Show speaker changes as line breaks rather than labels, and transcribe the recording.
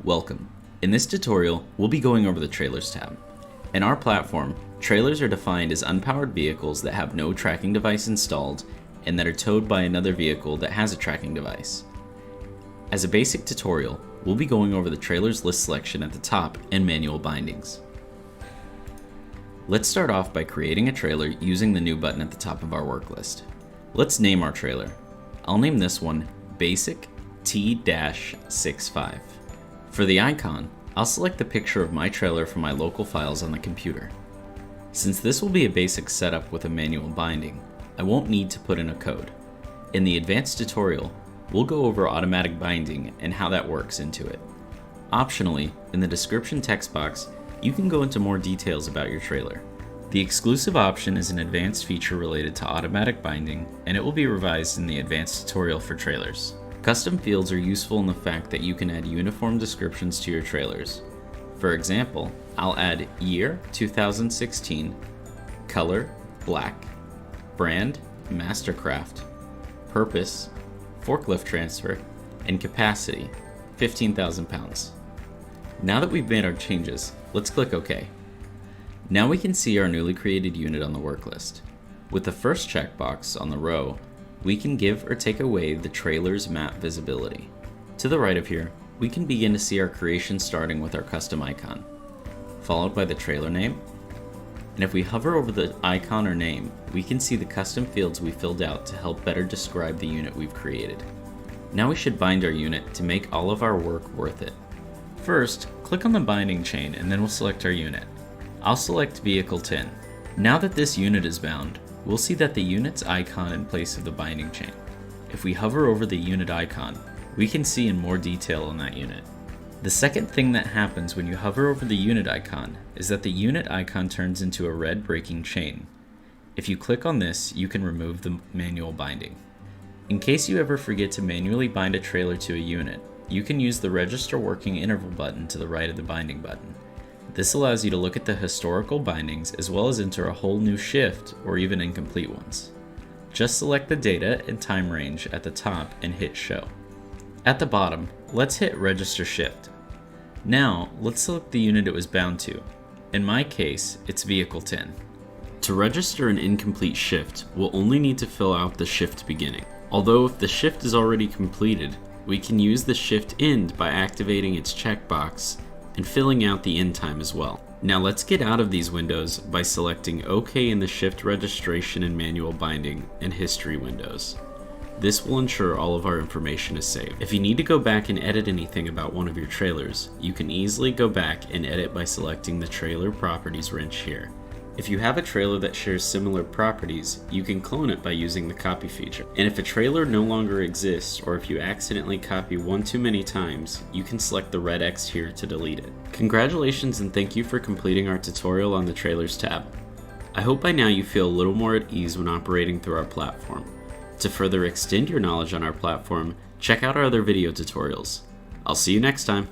Welcome. In this tutorial, we'll be going over the Trailers tab. In our platform, trailers are defined as unpowered vehicles that have no tracking device installed and that are towed by another vehicle that has a tracking device. As a basic tutorial, we'll be going over the trailers list selection at the top and manual bindings. Let's start off by creating a trailer using the new button at the top of our work list. Let's name our trailer. I'll name this one Basic T-65. For the icon, I'll select the picture of my trailer from my local files on the computer. Since this will be a basic setup with a manual binding, I won't need to put in a code. In the advanced tutorial, we'll go over automatic binding and how that works into it. Optionally, in the description text box, you can go into more details about your trailer. The exclusive option is an advanced feature related to automatic binding, and it will be revised in the advanced tutorial for trailers. Custom fields are useful in the fact that you can add uniform descriptions to your trailers. For example, I'll add year 2016, color black, brand Mastercraft, purpose forklift transfer, and capacity 15,000 pounds. Now that we've made our changes, let's click OK. Now we can see our newly created unit on the work list. With the first checkbox on the row, we can give or take away the trailer's map visibility. To the right of here, we can begin to see our creation starting with our custom icon, followed by the trailer name. And if we hover over the icon or name, we can see the custom fields we filled out to help better describe the unit we've created. Now we should bind our unit to make all of our work worth it. First, click on the binding chain and then we'll select our unit. I'll select Vehicle 10. Now that this unit is bound, we'll see that the unit's icon in place of the binding chain. If we hover over the unit icon, we can see in more detail on that unit. The second thing that happens when you hover over the unit icon is that the unit icon turns into a red breaking chain. If you click on this, you can remove the manual binding. In case you ever forget to manually bind a trailer to a unit, you can use the Register Working Interval button to the right of the binding button. This allows you to look at the historical bindings as well as enter a whole new shift or even incomplete ones. Just select the data and time range at the top and hit Show. At the bottom, let's hit Register Shift. Now, let's select the unit it was bound to. In my case, it's Vehicle 10. To register an incomplete shift, we'll only need to fill out the shift beginning. Although if the shift is already completed, we can use the shift end by activating its checkbox and filling out the end time as well. Now let's get out of these windows by selecting OK in the shift registration and manual binding and history windows. This will ensure all of our information is saved. If you need to go back and edit anything about one of your trailers, you can easily go back and edit by selecting the trailer properties wrench here. If you have a trailer that shares similar properties, you can clone it by using the copy feature. And if a trailer no longer exists, or if you accidentally copy one too many times, you can select the red X here to delete it. Congratulations and thank you for completing our tutorial on the Trailers tab. I hope by now you feel a little more at ease when operating through our platform. To further extend your knowledge on our platform, check out our other video tutorials. I'll see you next time.